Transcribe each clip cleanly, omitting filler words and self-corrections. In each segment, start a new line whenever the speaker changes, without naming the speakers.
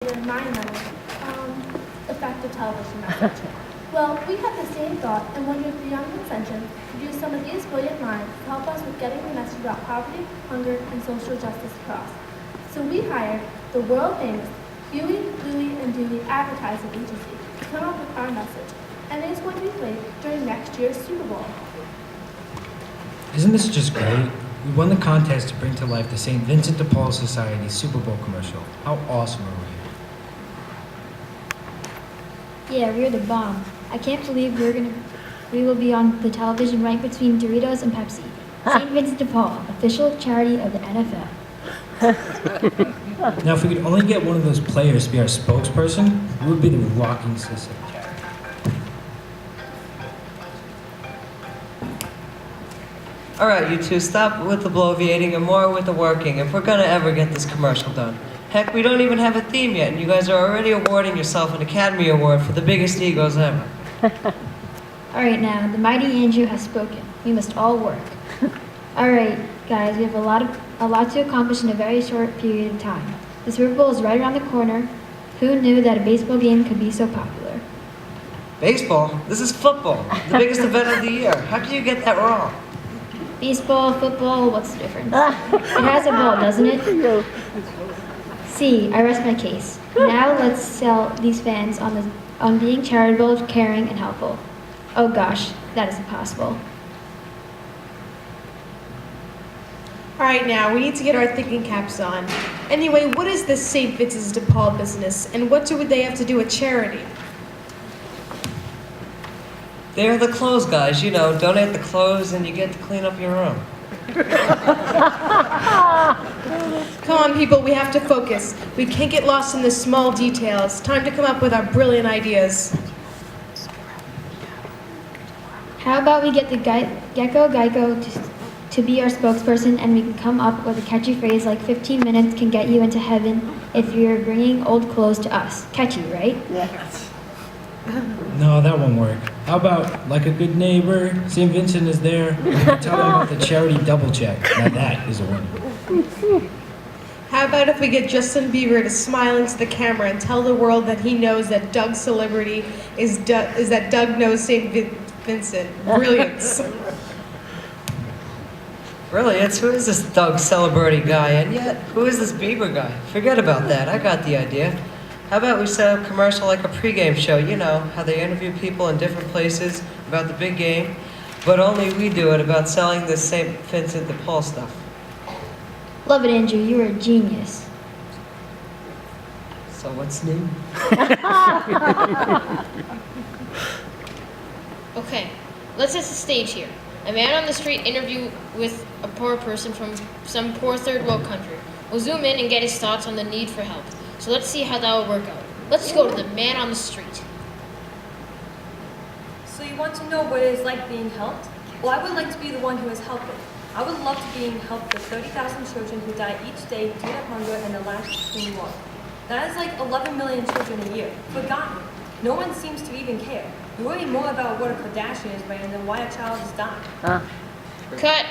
your mind-numbing, effective television message. Well, we had the same thought and wondered if the young Vincentians could use some of these brilliant minds to help us with getting the message about poverty, hunger, and social justice across. So we hired the world-famous Huey, Louie, and Dewey advertising agency to come up with our message, and it is going to be played during next year's Super Bowl.
Isn't this just great? We won the contest to bring to life the St. Vincent de Paul Society Super Bowl commercial. How awesome are we?
Yeah, we're the bomb. I can't believe we will be on the television right between Doritos and Pepsi. St. Vincent de Paul, official charity of the NFL.
Now, if we could only get one of those players to be our spokesperson, we would be the rocking system.
All right, you two, stop with the bloviating and more with the working if we're gonna ever get this commercial done. Heck, we don't even have a theme yet, and you guys are already awarding yourself an Academy Award for the biggest egos ever.
All right, now, the mighty Andrew has spoken. We must all work. All right, guys, we have a lot to accomplish in a very short period of time. The Super Bowl is right around the corner. Who knew that a baseball game could be so popular?
Baseball? This is football, the biggest event of the year. How can you get that wrong?
Baseball, football, what's the difference? It has a ball, doesn't it? See, I rest my case. Now let's sell these fans on being charitable, caring, and helpful. Oh gosh, that is impossible.
All right, now, we need to get our thinking caps on. Anyway, what is this St. Vincent's de Paul business, and what do they have to do with charity?
They're the clothes guys, you know, donate the clothes and you get to clean up your room.
Come on, people, we have to focus. We can't get lost in the small details. Time to come up with our brilliant ideas.
How about we get the Geico to be our spokesperson, and we can come up with a catchy phrase like 15 minutes can get you into heaven if you're bringing old clothes to us. Catchy, right?
Yes.
No, that won't work. How about, like a good neighbor, St. Vincent is there, and we can tell them about the charity double check. Now that is a winner.
How about if we get Justin Bieber to smile into the camera and tell the world that he knows that Doug's celebrity is that Doug knows St. Vincent. Brilliance.
Brilliant. Who is this Doug celebrity guy? And yet, who is this Bieber guy? Forget about that. I got the idea. How about we set up a commercial like a pregame show? You know, how they interview people in different places about the big game, but only we do it about selling this St. Vincent de Paul stuff.
Love it, Andrew. You are a genius.
So what's new?
Okay, let's set the stage here. A man on the street interview with a poor person from some poor third world country. We'll zoom in and get his thoughts on the need for help. So let's see how that will work out. Let's go to the man on the street.
So you want to know what it is like being helped? Well, I would like to be the one who is helping. I would love to be help the 30,000 children who die each day due to hunger and the lack of clean water. That is like 11 million children a year. Forgotten. No one seems to even care. You worry more about what a Kardashian is wearing than why a child is dying.
Cut.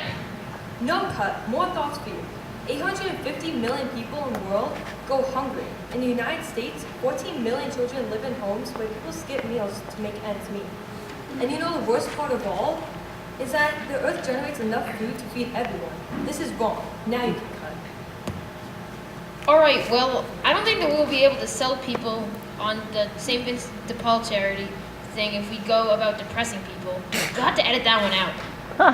No cut. More thoughts for you. 850 million people in the world go hungry. In the United States, 14 million children live in homes where people skip meals to make ends meet. And you know the worst part of all? Is that the earth generates enough food to feed everyone. This is wrong. Now you can cut.
Alright, well, I don't think that we'll be able to sell people on the St. Vincent de Paul charity thing if we go about depressing people. We'll have to edit that one out.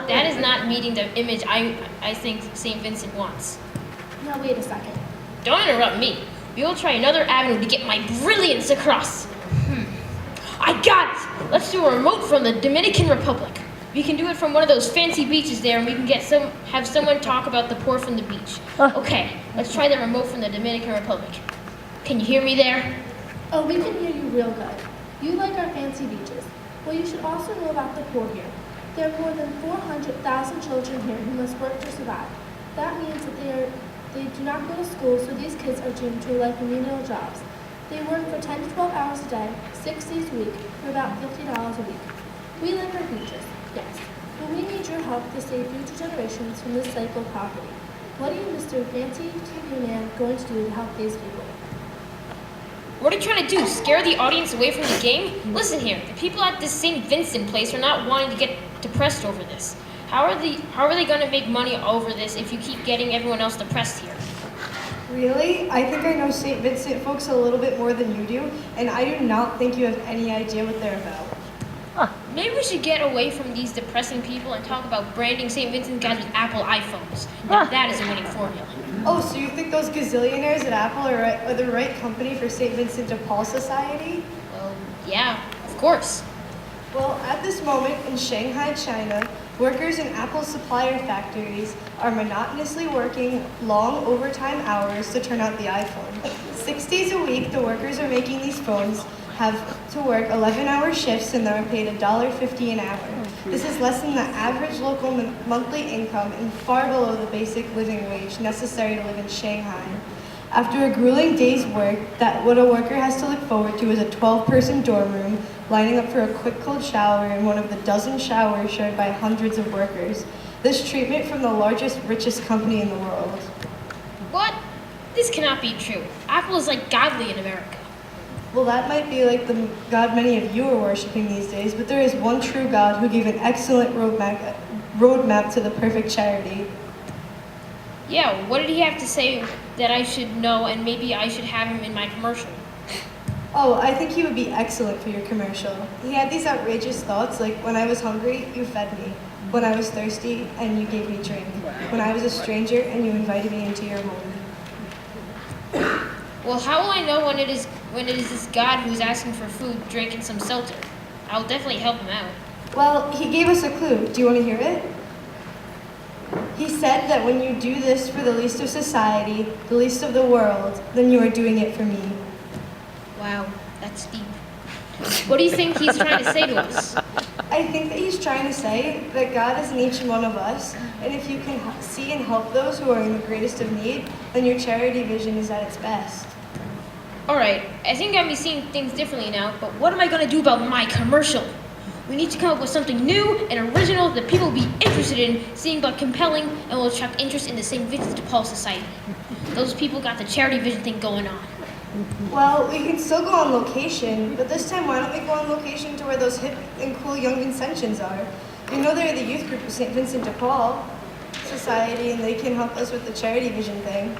That is not meeting the image I think St. Vincent wants.
Now wait a second.
Don't interrupt me. We will try another avenue to get my brilliance across. I got it! Let's do a remote from the Dominican Republic. We can do it from one of those fancy beaches there, and we can have someone talk about the poor from the beach. Okay, let's try the remote from the Dominican Republic. Can you hear me there?
Oh, we can hear you real good. You like our fancy beaches. Well, you should also know about the poor here. There are more than 400,000 children here who must work to survive. That means that they do not go to school, so these kids are doomed to a life of menial jobs. They work for 10 to 12 hours a day, 6 days a week, for about $50 a week. We like our beaches, yes, but we need your help to save future generations from this cycle of poverty. What are you, Mr. Fancy TV Man, going to do to help these people?
What are you trying to do? Scare the audience away from the game? Listen here, the people at this St. Vincent place are not wanting to get depressed over this. How are they going to make money over this if you keep getting everyone else depressed here?
Really? I think I know St. Vincent folks a little bit more than you do, and I do not think you have any idea what they're about.
Maybe we should get away from these depressing people and talk about branding St. Vincent guys with Apple iPhones. Now that is a winning formula.
Oh, so you think those gazillionaires at Apple are the right company for St. Vincent de Paul Society?
Well, yeah, of course.
Well, at this moment in Shanghai, China, workers in Apple supplier factories are monotonously working long overtime hours to turn out the iPhone. 6 days a week, the workers are making these phones have to work 11-hour shifts and they're paid $1.50 an hour. This is less than the average local monthly income and far below the basic living wage necessary to live in Shanghai. After a grueling day's work, what a worker has to look forward to is a 12-person dorm room, lining up for a quick cold shower in one of the dozen showers shared by hundreds of workers. This treatment from the largest, richest company in the world.
What? This cannot be true. Apple is like godly in America.
Well, that might be like the God many of you are worshiping these days, but there is one true God who gave an excellent roadmap to the perfect charity.
Yeah, what did he have to say that I should know and maybe I should have him in my commercial?
Oh, I think he would be excellent for your commercial. He had these outrageous thoughts like, when I was hungry, you fed me. When I was thirsty, and you gave me drink. When I was a stranger, and you invited me into your home.
Well, how will I know when it is this God who's asking for food, drink, and some shelter? I'll definitely help him out.
Well, he gave us a clue. Do you want to hear it? He said that when you do this for the least of society, the least of the world, then you are doing it for me.
Wow, that's deep. What do you think he's trying to say to us?
I think that he's trying to say that God is in each one of us, and if you can see and help those who are in the greatest of need, then your charity vision is at its best.
All right, I think I'm seeing things differently now, but what am I going to do about my commercial? We need to come up with something new and original that people will be interested in, seeing but compelling, and will attract interest in the St. Vincent de Paul Society. Those people got the charity vision thing going on.
Well, we can still go on location, but this time why don't we go on location to where those hip and cool young Vincentians are? You know they're the youth group of St. Vincent de Paul Society, and they can help us with the charity vision thing.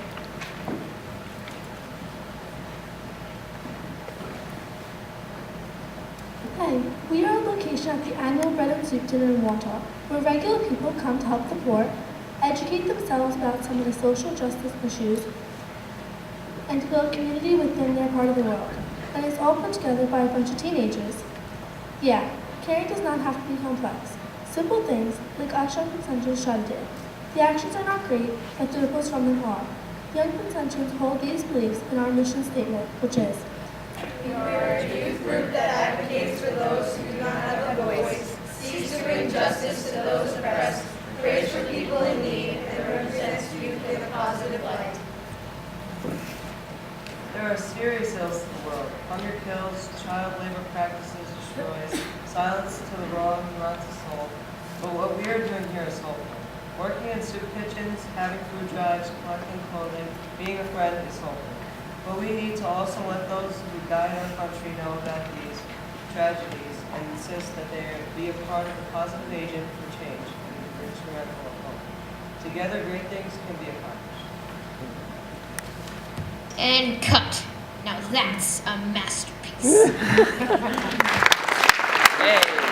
Hey, we are on location at the annual Bread and Soup Dinner in Warsaw, where regular people come to help the poor, educate themselves about some of the social justice issues, and to build community within their part of the world. And it's all put together by a bunch of teenagers. Yeah, caring does not have to be complex. Simple things, like us young Vincentians try to do. The actions are not great, but the ripples from them are. Young Vincentians hold these beliefs in our mission statement, which is,
We are a youth group that advocates for those who do not have a voice, seeks to bring justice to those oppressed, prays for people in need, and represents youth in a positive light.
There are serious ills to the world. Hunger kills, child labor practices destroys, silence to the wrong rots the soul. But what we are doing here is hopeful. Working in soup kitchens, having food drives, collecting clothing, being a friend is hopeful. But we need to also let those who guide our country know about these tragedies and insist that they be a part of the positive agent for change and the instrumental of hope. Together, great things can be accomplished.
And cut. Now that's a masterpiece.
Hey.